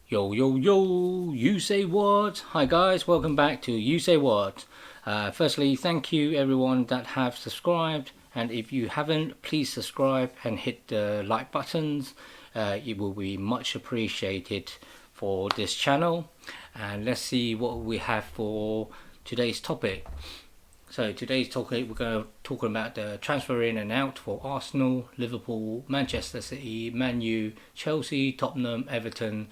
Yo, yo, yo, you say what? Hi guys, welcome back to You Say What. Firstly, thank you everyone that have subscribed, and if you haven't, please subscribe and hit the like buttons. It will be much appreciated for this channel. And let's see what we have for today's topic. So today's topic, we're going to talk about the transfer in and out for Arsenal, Liverpool, Manchester City, Man U, Chelsea, Tottenham, Everton,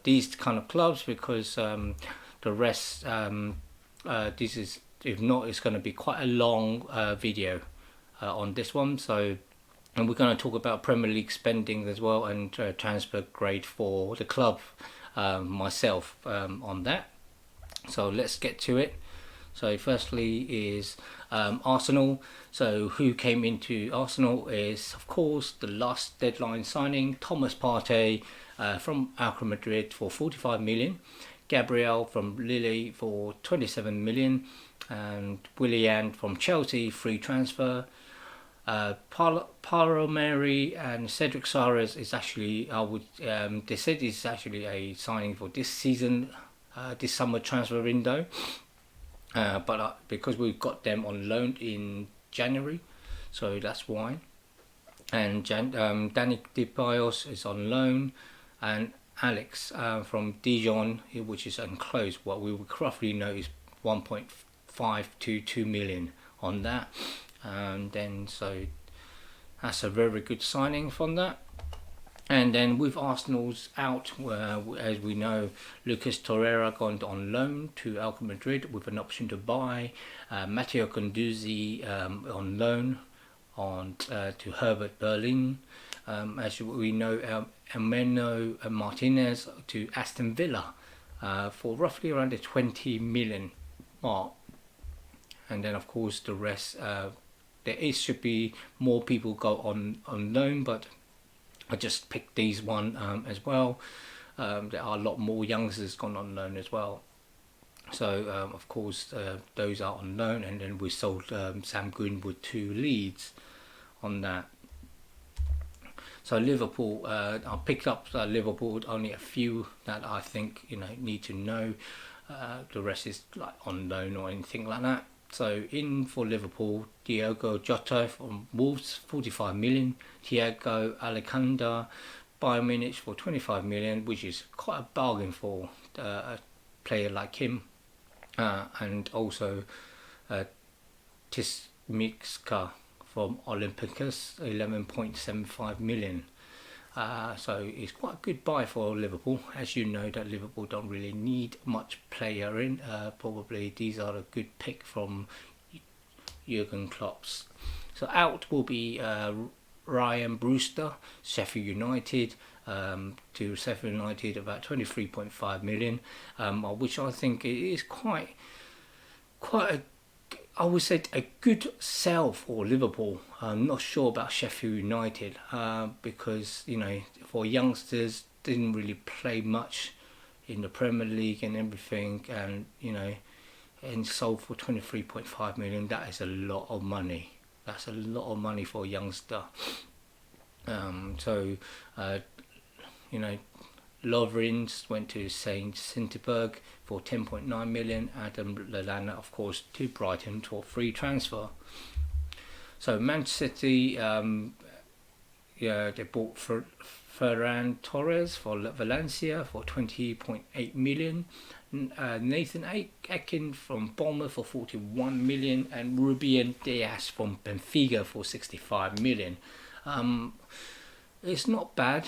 these kind of clubs, because the rest, this is, if not, it's going to be quite a long video on this one. So, and we're going to talk about Premier League spending as well, and transfer grade for the club, myself, on that. So let's get to it. So firstly is Arsenal. So who came into Arsenal is, of course, the last deadline signing, Thomas Partey from Real Madrid for 45 million, Gabriel from Lille for 27 million, and Willian from Chelsea, free transfer. Palomeri and Cedric Soares is actually, they said it's actually a signing for this season, this summer transfer window. But because we've got them on loan in January, so that's why. And Danny Ceballos is on loan, and Alex from Dijon, which is enclosed, what we would roughly know is 1.5 to 2 million on that. And then so that's a very good signing from that. And then with Arsenal's out, as we know, Lucas Torreira gone on loan to Real Madrid with an option to buy. Matteo Conduzzi on loan to Herbert Berlin. As we know, Emeno Martinez to Aston Villa for roughly around the 20 million mark. And then, of course, the rest, should be more people go on loan, but I just picked these one as well. There are a lot more youngsters gone on loan as well. So of course those are on loan, and then we sold Sam Greenwood to Leeds on that. So Liverpool, I picked up Liverpool, only a few that I think need to know. The rest is like on loan or anything like that. So in for Liverpool, Diogo Jota from Wolves, 45 million. Thiago Alcantara, Bayern Munich for 25 million, which is quite a bargain for a player like him. And also Tismicka from Olympiacos, 11.75 million. So it's quite a good buy for Liverpool. As you know, that Liverpool don't really need much player in. Probably these are a good pick from Jurgen Klopp's. So out will be Ryan Brewster, Sheffield United, to Sheffield United about 23.5 million, which I think is quite I would say a good sell for Liverpool. I'm not sure about Sheffield United because for youngsters didn't really play much in the Premier League and everything, and and sold for 23.5 million. That is a lot of money. That's a lot of money for a youngster. Lovren went to St. Petersburg for 10.9 million. Adam Lallana, of course, to Brighton for free transfer. So Manchester City, they bought Ferran Torres for Valencia for 20.8 million. Nathan Akin from Bournemouth for 41 million, and Ruben Dias from Benfica for 65 million. It's not bad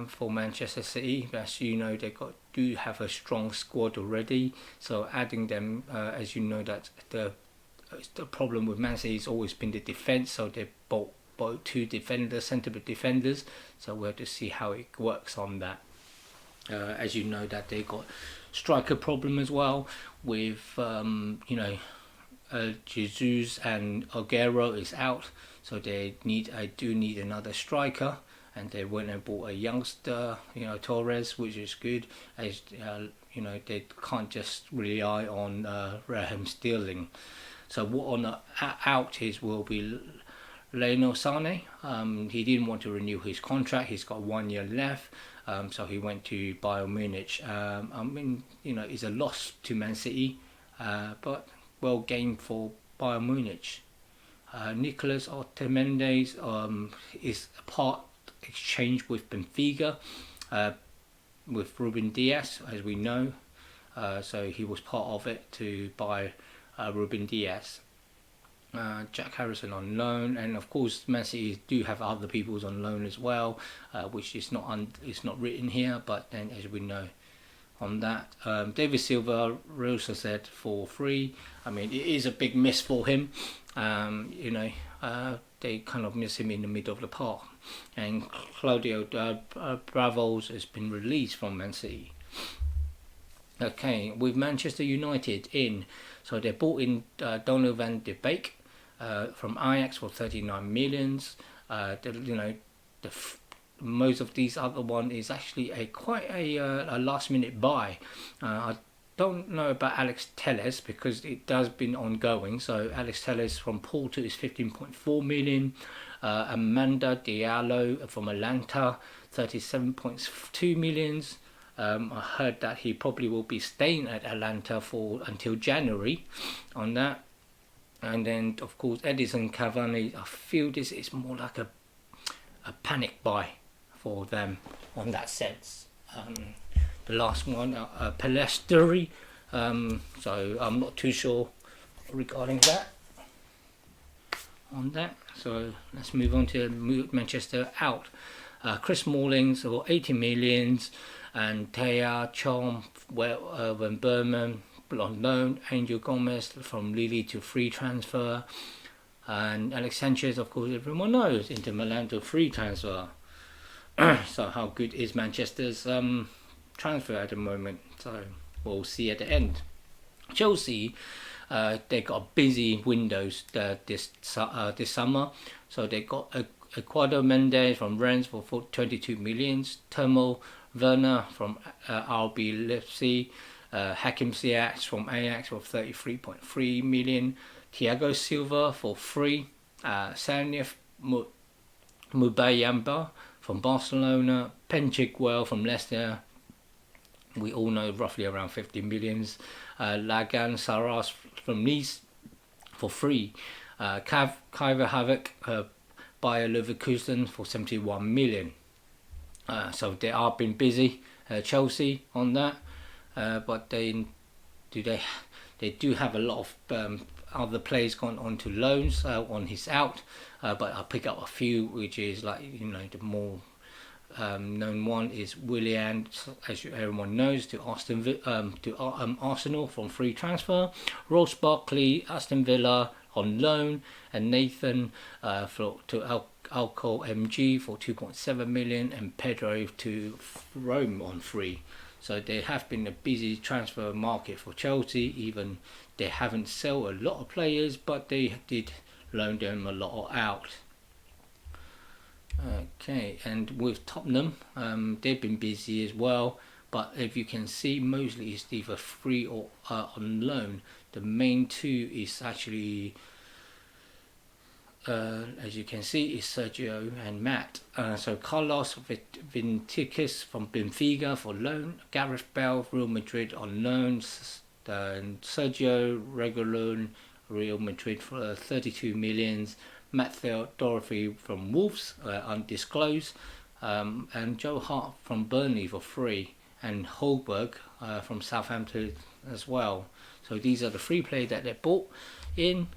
for Manchester City. As you know, they do have a strong squad already. So adding them, as you know, that the problem with Man City has always been the defense. So they bought two defenders, centre-back defenders. So we'll have to see how it works on that. As you know, that they got striker problem as well with Jesus and Aguero is out. So I do need another striker. And they went and bought a youngster, Torres, which is good. As they can't just rely on Raheem Sterling. So what on the out will be Lionel Sane. He didn't want to renew his contract. He's got 1 year left. So he went to Bayern Munich. I mean, it's a loss to Man City, but well gained for Bayern Munich. Nicolas Otamendi is a part exchange with Benfica, with Ruben Diaz, as we know. So he was part of it to buy Ruben Diaz. Jack Harrison on loan, and of course Man City do have other people's on loan as well, which is not written here, but then as we know on that. David Silva, Real Sociedad for free. I mean, it is a big miss for him. They kind of miss him in the middle of the park. And Claudio Bravos has been released from Man City. Okay, with Manchester United in, so they bought in Donny van de Beek from Ajax for 39 millions. Most of these other one is actually quite a last minute buy. I don't know about Alex Telles because it does been ongoing. So Alex Telles from Porto is 15.4 million. Amanda Diallo from Atlanta, 37.2 millions. I heard that he probably will be staying at Atlanta until January on that. And then of course Edison Cavani, I feel this is more like a panic buy for them on that sense. The last one, Pelestri, so I'm not too sure regarding that. On that, so let's move on to Manchester out. Chris Smalling for 80 millions, and Taya Chom when Berman on loan. Angel Gomez from Lille to free transfer, and Alex Sanchez, of course, everyone knows, into Milan to free transfer. So how good is Manchester's transfer at the moment? So we'll see at the end. Chelsea, they got busy windows this summer. So they got Eduardo Mendes from Rennes for 22 millions. Timo Werner from RB Leipzig. Hakim Ziyech from Ajax for 33.3 million. Thiago Silva for free. Sanif Mubayamba from Barcelona. Penchigwell from Leicester, we all know, roughly around 50 millions. Lagan Saras from Nice for free. Kyver Havok by Leverkusen for 71 million. So they are been busy, Chelsea, on that, but they do have a lot of other players gone on to loans on his out, but I'll pick up a few, which is like, the more known one is Willian, as everyone knows, to Arsenal from free transfer. Ross Barkley, Aston Villa on loan, and Nathan to Alco MG for 2.7 million, and Pedro to Rome on free. So there have been a busy transfer market for Chelsea. Even they haven't sold a lot of players, but they did loan them a lot out. Okay, and with Tottenham, they've been busy as well, but if you can see, mostly it's either free or on loan. The main two is actually, as you can see, is Sergio and Matt. So Carlos Vinicius from Benfica for loan, Gareth Bale, Real Madrid on loans, and Sergio Reguilon, Real Madrid for 32 millions. Matt Dorothy from Wolves, undisclosed, and Joe Hart from Burnley for free, and Holberg from Southampton as well. So these are the three players that they bought in.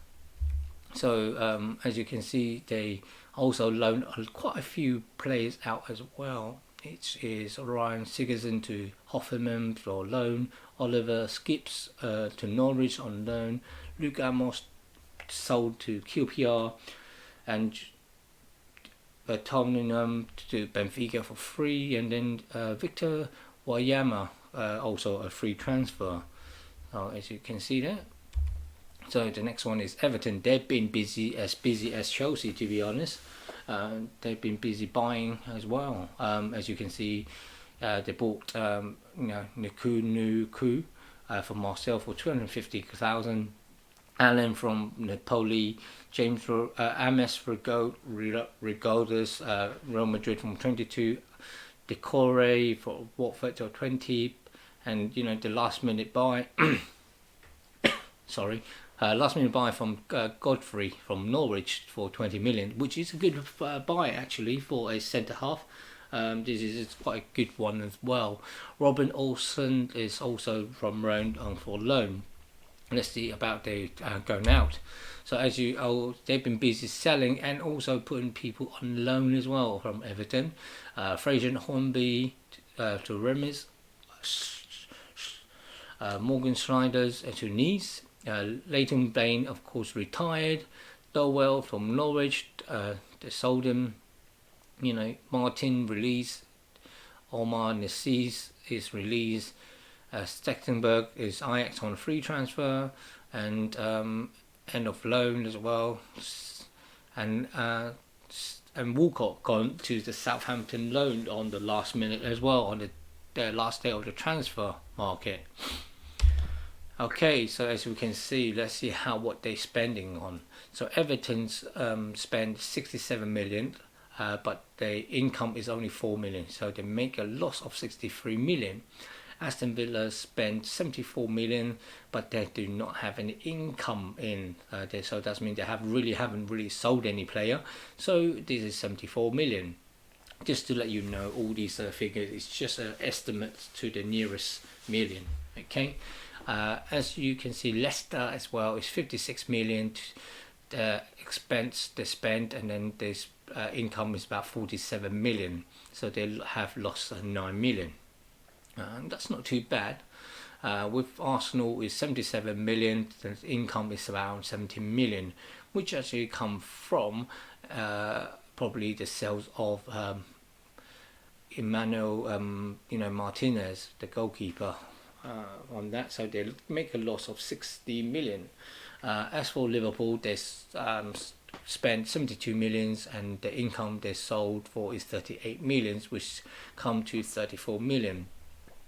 So as you can see, they also loaned quite a few players out as well. It is Ryan Sigurdsson to Hoffenheim for loan, Oliver Skips to Norwich on loan, Luke Amos sold to QPR, and Tottenham to Benfica for free, and then Victor Wanyama also a free transfer. As you can see there. So the next one is Everton. They've been busy as Chelsea, to be honest. They've been busy buying as well. As you can see, they bought Nuku from Marseille for 250,000. Allen from Napoli, James Ames Regoldus, Real Madrid from 22, Decore for Watford or 20, and the last minute buy. Sorry, last minute buy from Godfrey from Norwich for 20 million, which is a good buy actually for a centre half. This is quite a good one as well. Robin Olsen is also from Rome for loan. Let's see about they going out. So they've been busy selling and also putting people on loan as well from Everton. Fraser Hornby to Remis, Morgan Sliders to Nice. Leighton Bain, of course, retired. Dowell from Norwich, they sold him. Martin released. Omar Nassis is released. Stecklenburg is Ajax on free transfer, and end of loan as well. And Walcott gone to the Southampton loan on the last minute as well, on the last day of the transfer market. Okay, so as we can see, let's see what they're spending on. So Everton's spend 67 million, but their income is only 4 million, so they make a loss of 63 million. Aston Villa spend 74 million, but they do not have any income in there, so that means they haven't really sold any player. So this is 74 million. Just to let you know, all these figures is just an estimate to the nearest million. Okay, as you can see, Leicester as well is 56 million. The expense they spend, and then this income is about 47 million. So they have lost 9 million. That's not too bad. With Arsenal is 77 million, the income is around 70 million, which actually come from probably the sales of Emmanuel Martinez, the goalkeeper, on that. So they make a loss of 60 million. As for Liverpool, they spent 72 millions, and the income they sold for is 38 millions, which come to 34 million.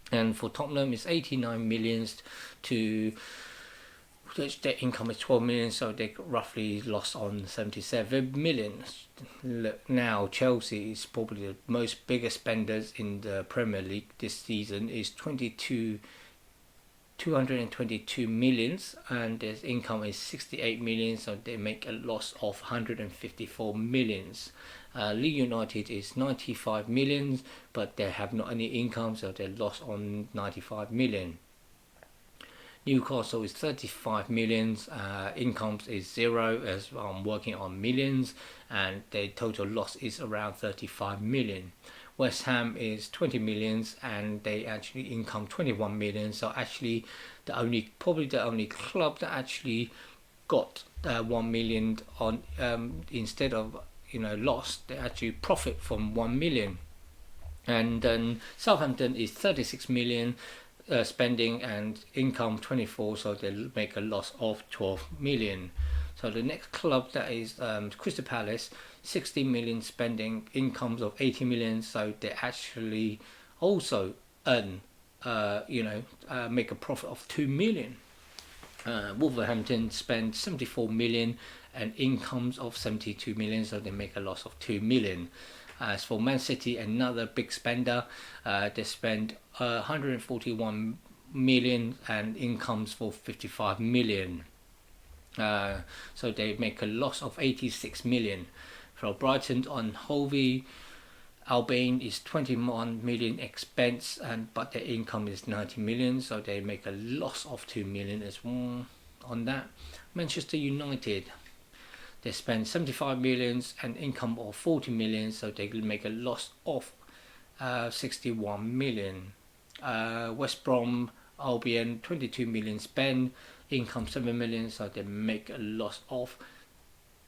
And for Tottenham, it's 89 millions to their income is 12 million, so they roughly lost on 77 million. Now Chelsea is probably the most biggest spenders in the Premier League this season, is 222 millions, and their income is 68 million, so they make a loss of 154 millions. Leeds United is 95 million, but they have not any income, so they lost on 95 million. Newcastle is 35 million, income is 0 as I'm working on millions, and their total loss is around 35 million. West Ham is 20 millions, and they actually income 21 million, so actually probably the only club that actually got 1 million on instead of lost, they actually profit from 1 million. And then Southampton is 36 million spending and income 24, so they make a loss of 12 million. So the next club that is Crystal Palace, 60 million spending, incomes of 80 million, so they actually also earn make a profit of 2 million. Wolverhampton spend 74 million and incomes of 72 million, so they make a loss of 2 million. As for Man City, another big spender, they spend 141 million and incomes for 55 million. So they make a loss of 86 million. For Brighton on Hove Albion is 21 million expense, but their income is 90 million, so they make a loss of 2 million as well on that. Manchester United, they spend 75 millions and income of 40 million, so they will make a loss of 61 million. West Brom Albion, 22 million spend, income 7 million, so they make a loss of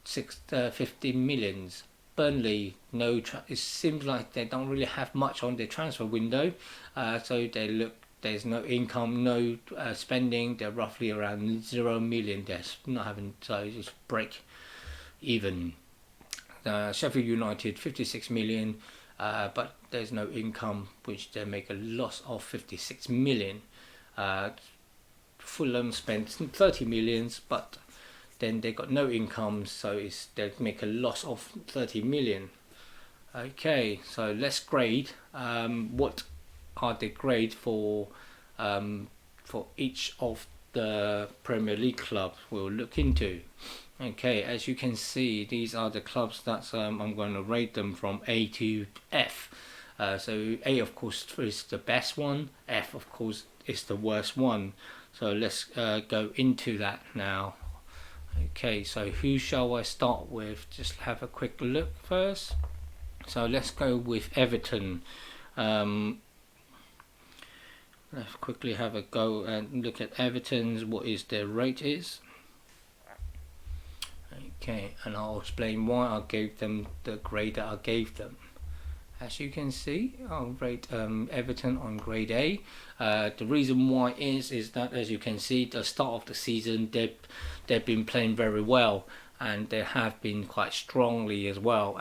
15 millions. Burnley, it seems like they don't really have much on their transfer window, so there's no income, no spending. They're roughly around 0 million. They're not having, so just break even. Sheffield United 56 million, but there's no income, which they make a loss of 56 million. Fulham spent 30 millions, but then they got no income, so they make a loss of 30 million. Okay, so let's grade. What are the grades for each of the Premier League clubs we'll look into? Okay, as you can see, these are the clubs that I'm going to rate them from A to F. So A, of course, is the best one. F, of course, is the worst one. So let's go into that now. Okay, so who shall I start with? Just have a quick look first. So let's go with Everton. Let's quickly have a go and look at Everton's, what is their rate is. Okay, and I'll explain why I gave them the grade that I gave them. As you can see, I'll rate Everton on grade A. The reason why is that, as you can see, the start of the season they've been playing very well, and they have been quite strongly as well.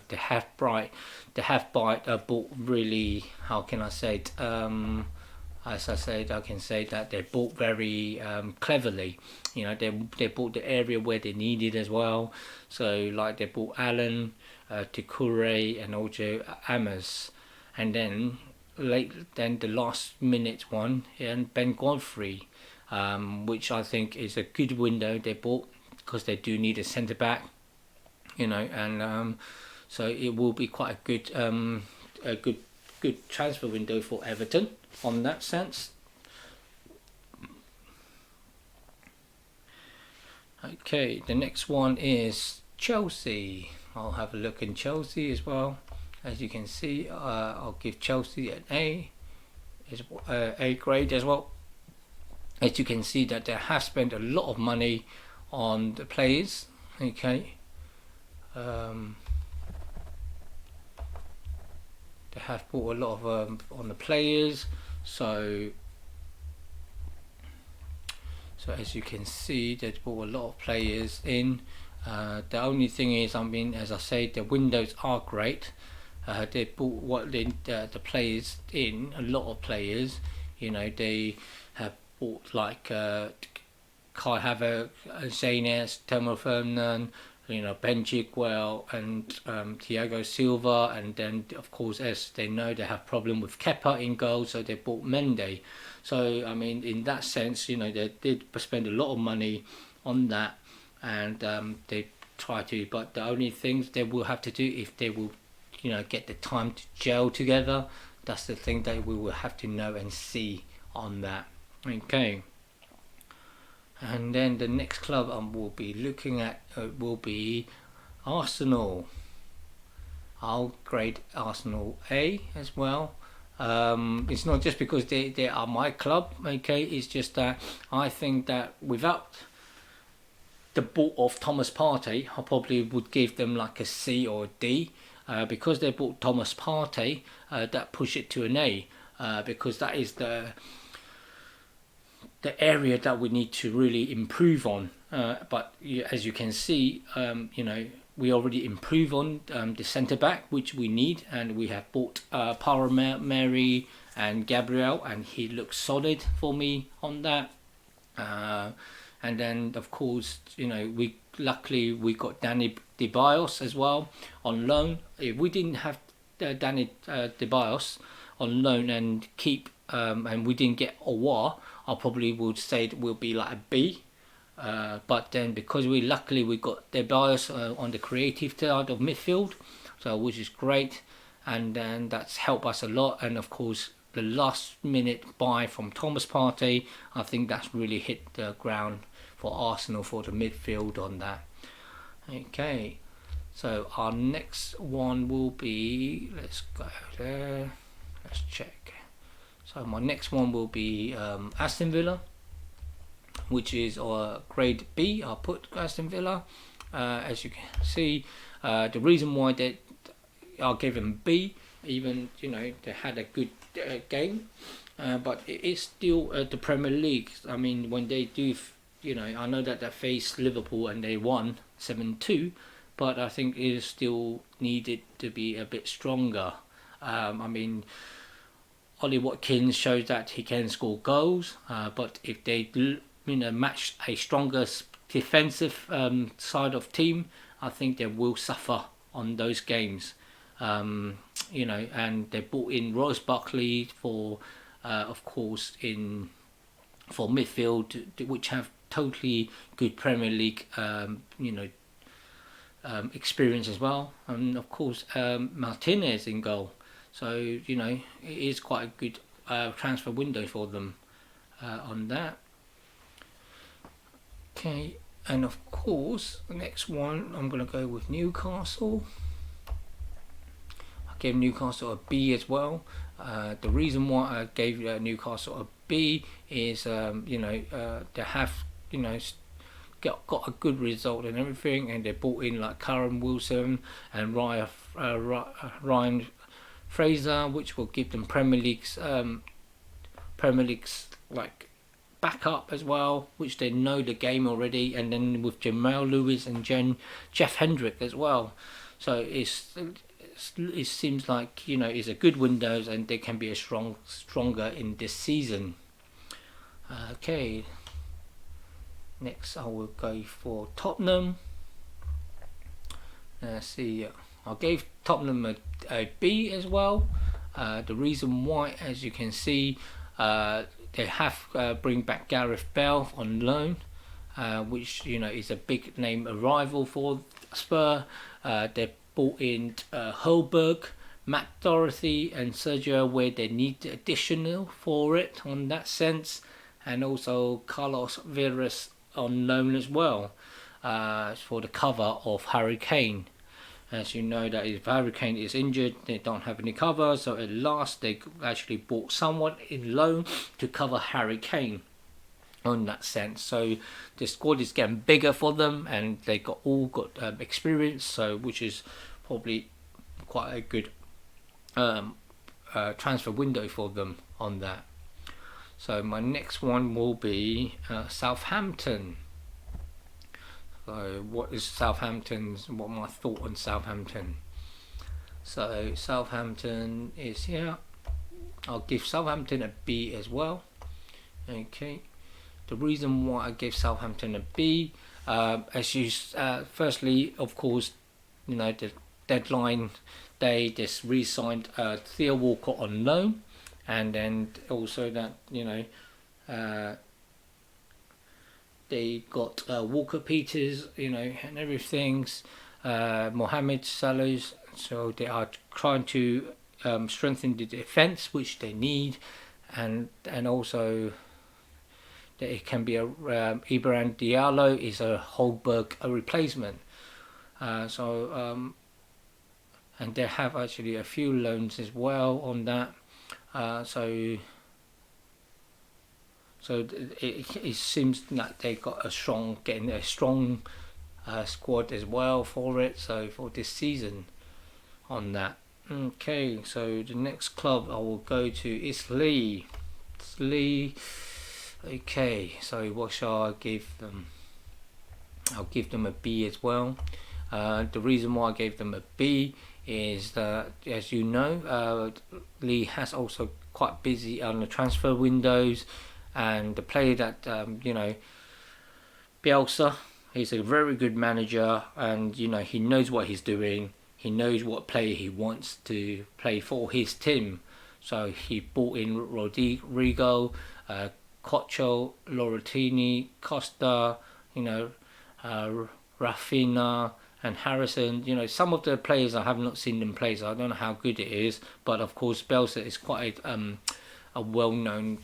They have bought really, how can I say it? As I said, I can say that they bought very cleverly. You know, they bought the area where they needed as well. So like they bought Allen, Tikure, and also Amos, and then the last minute one and Ben Godfrey, which I think is a good window they bought because they do need a centre back. You know, and so it will be quite a good transfer window for Everton on that sense. Okay, the next one is Chelsea. I'll have a look in Chelsea as well. As you can see, I'll give Chelsea an A, A grade as well. As you can see that they have spent a lot of money on the players. Okay, they have bought a lot of on the players. So as you can see, they've brought a lot of players in. The only thing is, I mean, as I say, the windows are great. They bought the players in, a lot of players. You know, they have bought like Kai Havertz, Zaynez, Timo Werner, you know, Ben Chilwell and Thiago Silva, and then of course, as they know, they have problem with Kepa in goal, so they bought Mendy. So I mean, in that sense, you know, they did spend a lot of money on that, and they try to. But the only things they will have to do, if they will, you know, get the time to gel together, that's the thing that we will have to know and see on that. Okay. And then the next club we'll be looking at will be Arsenal. I'll grade Arsenal A as well. It's not just because they are my club, okay? It's just that I think that without the bought of Thomas Partey, I probably would give them like a C or a D. Because they bought Thomas Partey, that push it to an A, because that is the area that we need to really improve on. But as you can see, you know, we already improve on the centre back, which we need, and we have bought Mary and Gabriel, and he looks solid for me on that. And then of course, you know, we got Danny Ceballos as well on loan. If we didn't have Danny Ceballos on loan and we didn't get Aouar, I probably would say it will be like a B. But then because we got Ceballos on the creative side of midfield, so which is great, and then that's helped us a lot. And of course, the last minute buy from Thomas Partey, I think that's really hit the ground for Arsenal for the midfield on that. Okay, so our next one will be, let's go there, let's check. So my next one will be Aston Villa, which is grade B. I'll put Aston Villa. As you can see, the reason why I'll give them B, even, you know, they had a good game, but it is still the Premier League. I mean, when they do, you know, I know that they faced Liverpool and they won 7-2, but I think it is still needed to be a bit stronger. I mean, Ollie Watkins shows that he can score goals, but if they match a stronger defensive side of team, I think they will suffer on those games. You know, and they brought in Ross Barkley for, of course, for midfield, which have totally good Premier League, you know, experience as well, and of course Martinez in goal. So you know, it is quite a good transfer window for them on that. Okay, and of course the next one I'm going to go with Newcastle. I gave Newcastle a B as well. The reason why I gave Newcastle a B is you know, they have, you know, got a good result and everything, and they brought in like Karen Wilson and Ryan Fraser, which will give them Premier League's like backup as well, which they know the game already, and then with Jamal Lewis and Jeff Hendrick as well. So it seems like, you know, it's a good windows, and they can be stronger in this season. Okay. Next, I will go for Tottenham. Let's see, I gave Tottenham a B as well. The reason why, as you can see, they have bring back Gareth Bale on loan, which, you know, is a big name arrival for Spurs. They brought in Holberg, Matt Doherty, and Sergio, where they need additional for it on that sense, and also Carlos Vieiras on loan as well, for the cover of Harry Kane. As you know, that if Harry Kane is injured, they don't have any cover, so at last they actually bought someone in loan to cover Harry Kane on that sense. So the squad is getting bigger for them, and they all got experience, so which is probably quite a good transfer window for them on that. So my next one will be Southampton. So what is Southampton's? What my thought on Southampton? So Southampton is here. I'll give Southampton a B as well. Okay. The reason why I gave Southampton a B, firstly, of course, you know, the deadline they just re-signed Theo Walcott on loan. And then also that, you know, they got Walker Peters, you know, and everything's Mohamed Salah's. So they are trying to strengthen the defense, which they need, and also that it can be a Ibrahim Diallo is a Holberg a replacement. And they have actually a few loans as well on that. So it seems that they got getting a strong squad as well for it. So for this season, on that. Okay, so the next club I will go to is Lee. Okay, so what shall I give them? I'll give them a B as well. The reason why I gave them a B is that, as you know, Lee has also quite busy on the transfer windows, and the player that you know, Bielsa, he's a very good manager, and you know, he knows what he's doing. He knows what player he wants to play for his team. So he brought in Rodrigo, Cocho, Loretini, Costa, you know, Rafinha and Harrison. You know, some of the players I have not seen them play, so I don't know how good it is. But of course, Bielsa is quite a well-known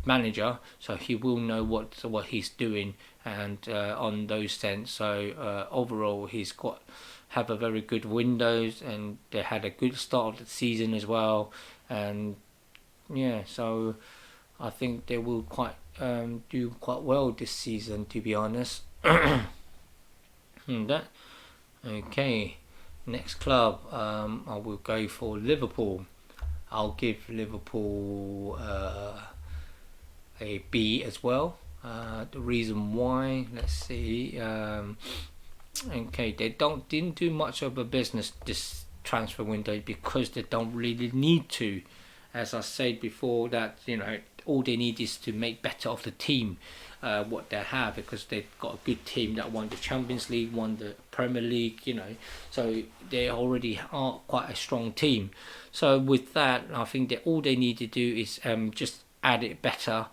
manager, so he will know what he's doing, and on those sense. So overall, he's have a very good windows, and they had a good start of the season as well. And yeah, so I think they will do quite well this season, to be honest. Okay, next club, I will go for Liverpool. I'll give Liverpool a B as well. The reason why, let's see, okay, they didn't do much of a business this transfer window because they don't really need to. as I said before, that all they need is to make better of the team, what they have, because they've got a good team that won the Champions League, won the Premier League, so they already are quite a strong team. So with that, I think that all they need to do is just add it better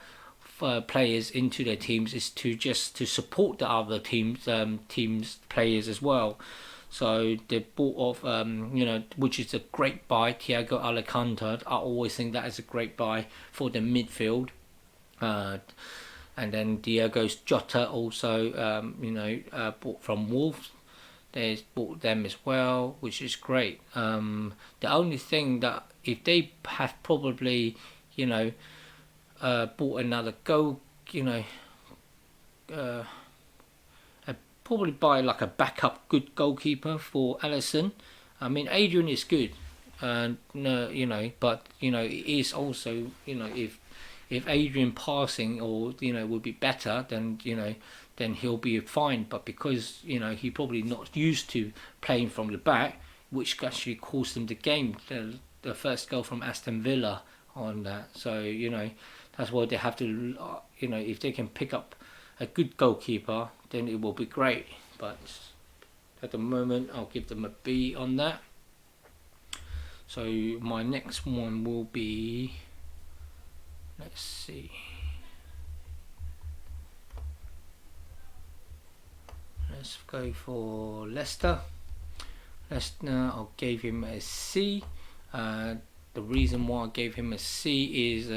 players into their teams, is to support the other teams players as well. So they bought off, which is a great buy, Thiago Alcantara. I always think that is a great buy for the midfield. And then Diego's Jota also, bought from Wolves. They bought them as well, which is great. The only thing that if they have probably, bought another goal, probably buy like a backup good goalkeeper for Alisson. I mean, Adrian is good, but it is also, if Adrian passing or would be better, then then he'll be fine. But because he probably not used to playing from the back, which actually cost him the game, the first goal from Aston Villa on that. So that's why they have to, if they can pick up a good goalkeeper, then it will be great. But at the moment, I'll give them a B on that. So my next one will be, let's see, let's go for Leicester. I gave him a C. The reason why I gave him a C is,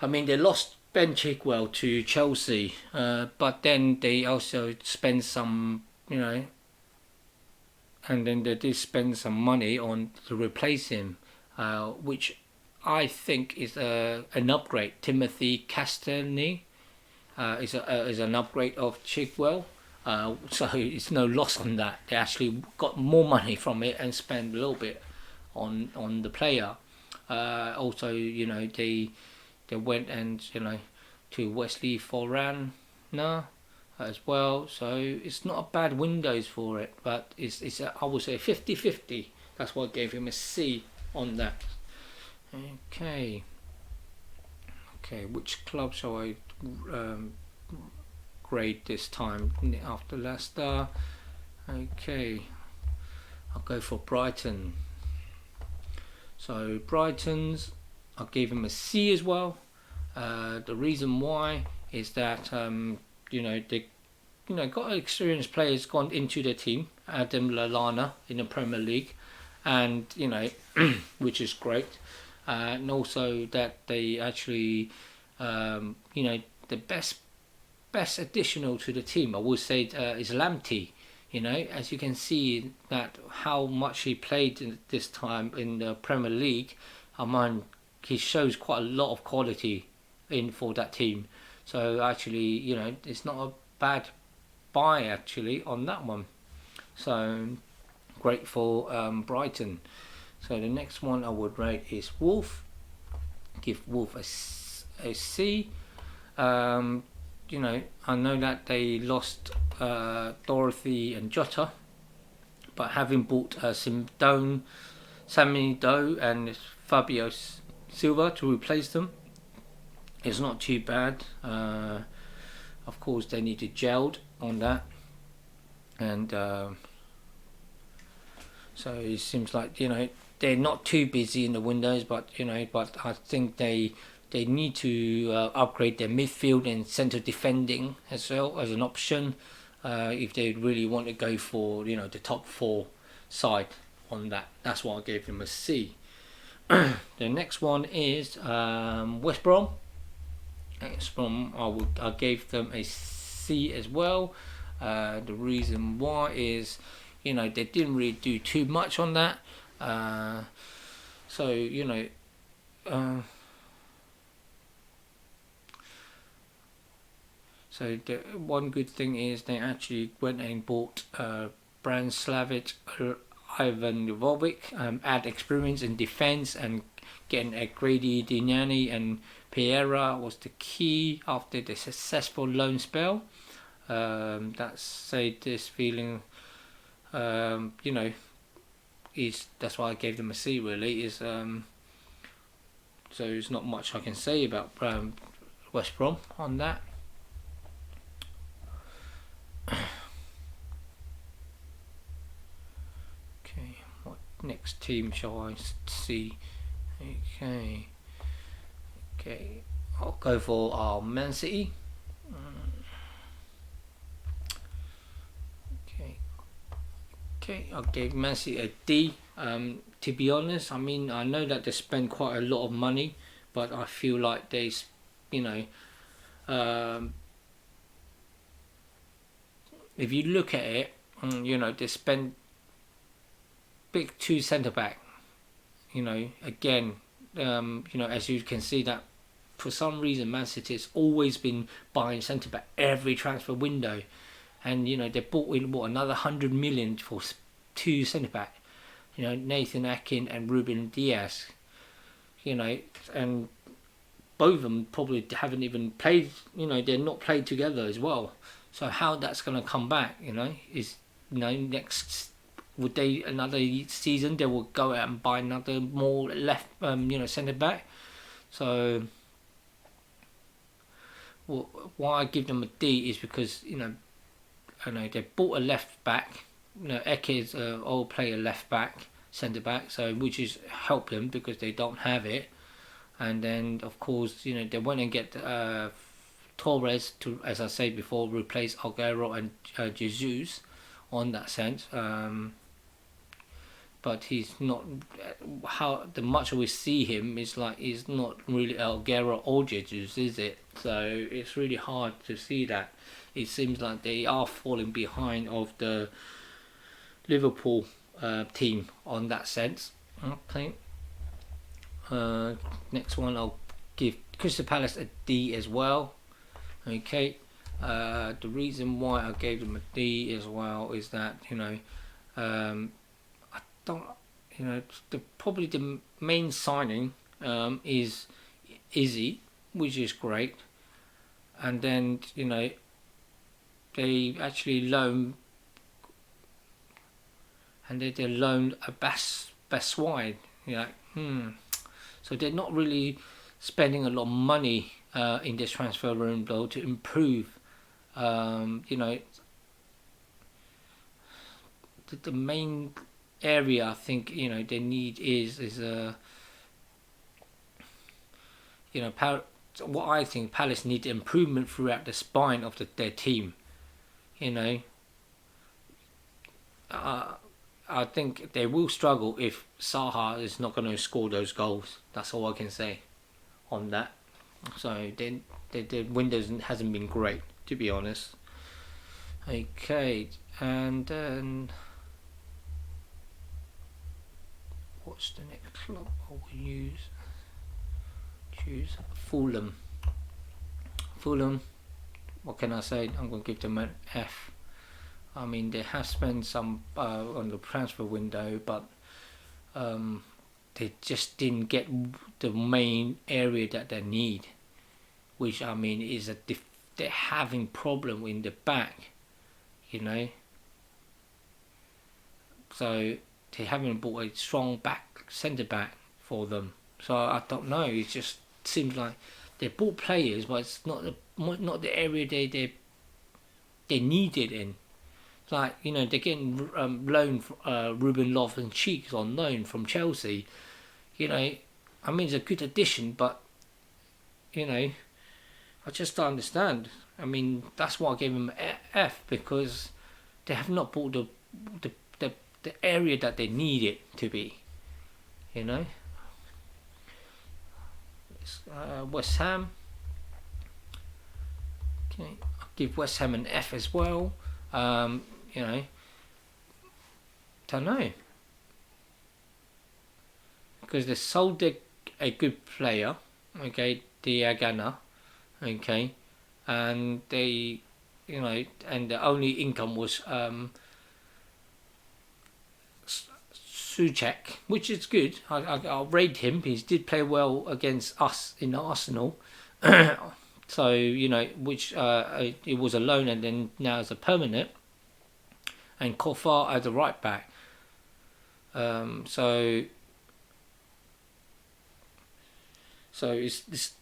they lost Ben Chigwell to Chelsea, but then they also spent some, and then they did spend some money on to replace him, which I think is an upgrade. Timothy Castagne is an upgrade of Chigwell, so it's no loss on that. They actually got more money from it and spent a little bit on the player. Also, they went and to Wesley Fofana as well, so it's not a bad windows for it, but it's I would say 50-50. That's why I gave him a C on that. Okay, which club shall I grade this time after Leicester? Okay, I'll go for Brighton. So Brighton's, I gave him a C as well. The reason why is that they got experienced players gone into their team. Adam Lallana in the Premier League, and which is great. And also that they actually the best additional to the team, I would say, is Lamptey. As you can see that how much he played this time in the Premier League, he shows quite a lot of quality in for that team. So actually, it's not a bad buy actually on that one. So great for Brighton. So the next one I would rate is Wolf. Give Wolf a C. I know that they lost Dorothy and Jota, but having bought Sammy Doe and Fabio Silva to replace them, it's not too bad. Of course, they need to gelled on that, and so it seems like they're not too busy in the windows, but I think they need to upgrade their midfield and centre defending as well as an option, if they really want to go for the top 4 side on that. That's why I gave them a C. The next one is West Brom. I gave them a C as well. The reason why is they didn't really do too much on that. So the one good thing is they actually went and bought Branslavic Ivanovic, add experience in defense, and getting a Grady Dignani and Pereira was the key after the successful loan spell. That's this feeling, is that's why I gave them a C. Really, is so there's not much I can say about West Brom on that. Okay, what next team shall I see? Okay, I'll go for our Man City. Okay, I'll give Man City a D. To be honest, I mean, I know that they spend quite a lot of money, but I feel like they, you know, if you look at it, you know, they spend big 2 centre back. You know, again, you know, as you can see that for some reason Man City has always been buying centre back every transfer window, and you know they bought in another 100 million for 2 centre back. You know, Nathan Akin and Ruben Diaz. You know, and both of them probably haven't even played. You know, they're not played together as well. So how that's going to come back? You know, is next. Would they another season they will go out and buy another more left centre back. So why I give them a D is because I know they bought a left back. Eke is old player left back, centre back, so which is help them because they don't have it. And then of course they went and get Torres to, as I said before, replace Aguero and Jesus on that sense. But he's not how the much we see him is like he's not really Aguero or Jesus, is it? So it's really hard to see that. It seems like they are falling behind of the Liverpool team on that sense. Okay. Next one, I'll give Crystal Palace a D as well. Okay. The reason why I gave them a D as well is that probably the main signing is Izzy, which is great, and then they actually loaned a Bass wide. So they're not really spending a lot of money in this transfer room though to improve. The main area I think they need is what I think Palace need improvement throughout the spine of their team. I think they will struggle if Saha is not going to score those goals. That's all I can say on that. So the windows hasn't been great, to be honest. Okay, and then what's the next club I will choose? Fulham. What can I say? I'm going to give them an F. I mean, they have spent some on the transfer window, but they just didn't get the main area that they need, which I mean is they're having problem in the back, So they haven't bought a strong centre back for them. So I don't know. It just seems like they bought players, but it's not the area they need it in. Like they're getting loan Ruben Loftus-Cheek on loan from Chelsea. I mean it's a good addition, but I just don't understand. I mean that's why I gave him an F, because they have not bought the area that they need it to be. West Ham. Okay, I'll give West Ham an F as well. Don't know, because they sold a good player, okay, Diagana, okay, and they, and the only income was Souček, which is good. I'll rate him. He did play well against us in Arsenal. So which it was a loan and then now it's a permanent, and Kofar as a right back. So So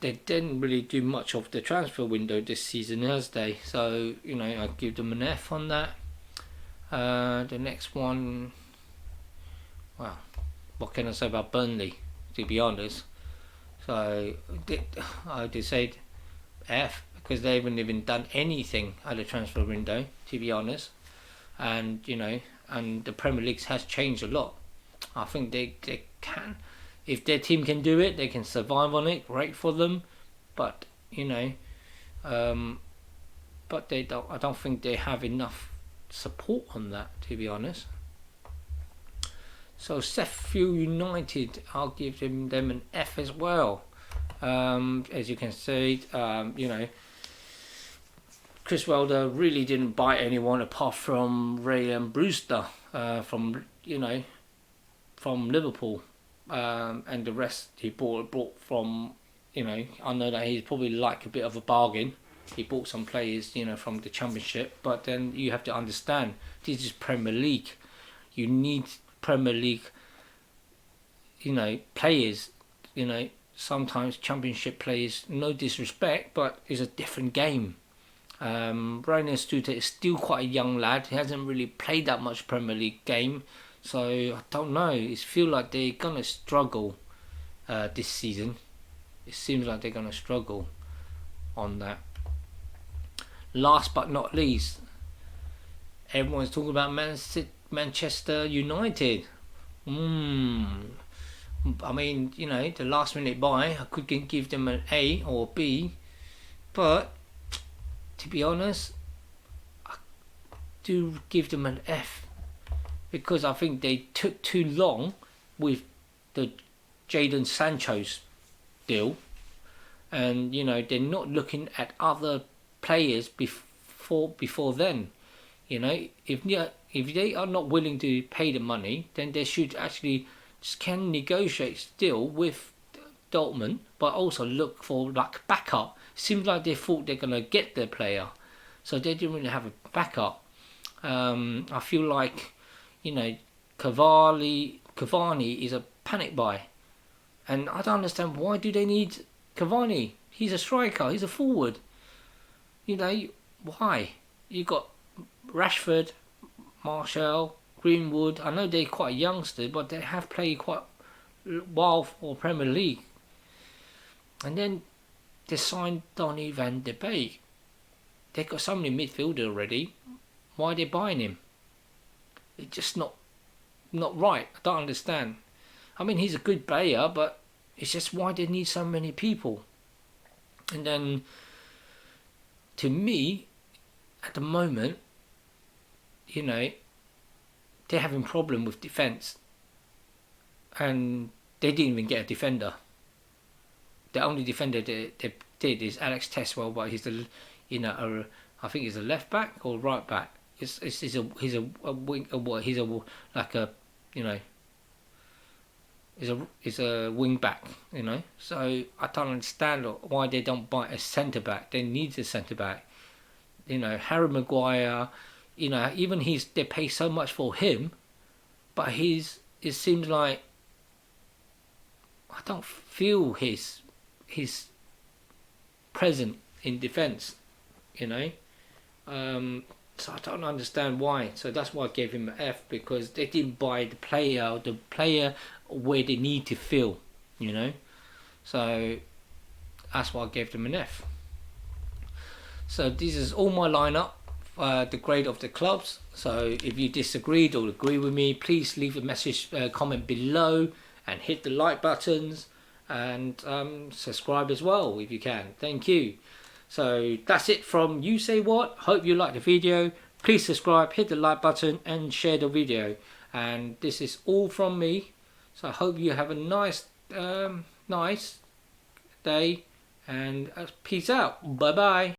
they didn't really do much of the transfer window this season, has they? So I give them an F on that. The next one, well, what can I say about Burnley? To be honest, so I did say F because they haven't even done anything at the transfer window. To be honest, and and the Premier League has changed a lot. I think they can. If their team can do it, they can survive on it. Great for them, but but they don't. I don't think they have enough support on that. To be honest. So Sheffield United, I'll give them an F as well. As you can see, Chris Wilder really didn't bite anyone apart from Ray and Brewster from Liverpool. And the rest he brought from, I know that he's probably like a bit of a bargain. He bought some players, from the Championship, but then you have to understand this is Premier League. You need Premier League, players. Sometimes Championship players, no disrespect, but it's a different game. Ryan Stuter is still quite a young lad. He hasn't really played that much Premier League game. So I don't know. It feels like they're gonna struggle this season. It seems like they're gonna struggle on that. Last but not least, everyone's talking about Manchester United. I mean, the last minute buy, I could give them an A or B, but to be honest, I do give them an F. Because I think they took too long with the Jadon Sancho's deal, and they're not looking at other players before then. If they are not willing to pay the money, then they should actually can negotiate still with Dortmund, but also look for like backup. Seems like they thought they're gonna get their player, so they didn't really have a backup. I feel like. Cavani is a panic buy, and I don't understand why do they need Cavani. He's a striker. He's a forward. Why? You got Rashford, Martial, Greenwood. I know they're quite youngsters, but they have played quite well for Premier League. And then they signed Donny van de Beek. They've got so many midfielders already. Why are they buying him? It's just not right. I don't understand. I mean, he's a good player, but it's just why they need so many people. And then, to me, at the moment, they're having problem with defence, and they didn't even get a defender. The only defender they did is Alex Teswell, but he's I think he's a left back or right back. He's a wing back, So I don't understand why they don't buy a centre back. They need a centre back. Harry Maguire, even they pay so much for him, but it seems like I don't feel his present in defence, So I don't understand why. So that's why I gave him an F, because they didn't buy the player where they need to fill, So that's why I gave them an F. So this is all my lineup, the grade of the clubs. So if you disagreed or agree with me, please leave a message, comment below, and hit the like buttons, and subscribe as well if you can. Thank you. So that's it from USaidWatz. Hope you liked the video. Please subscribe, hit the like button, and share the video. And this is all from me. So I hope you have a nice day, and peace out. Bye bye.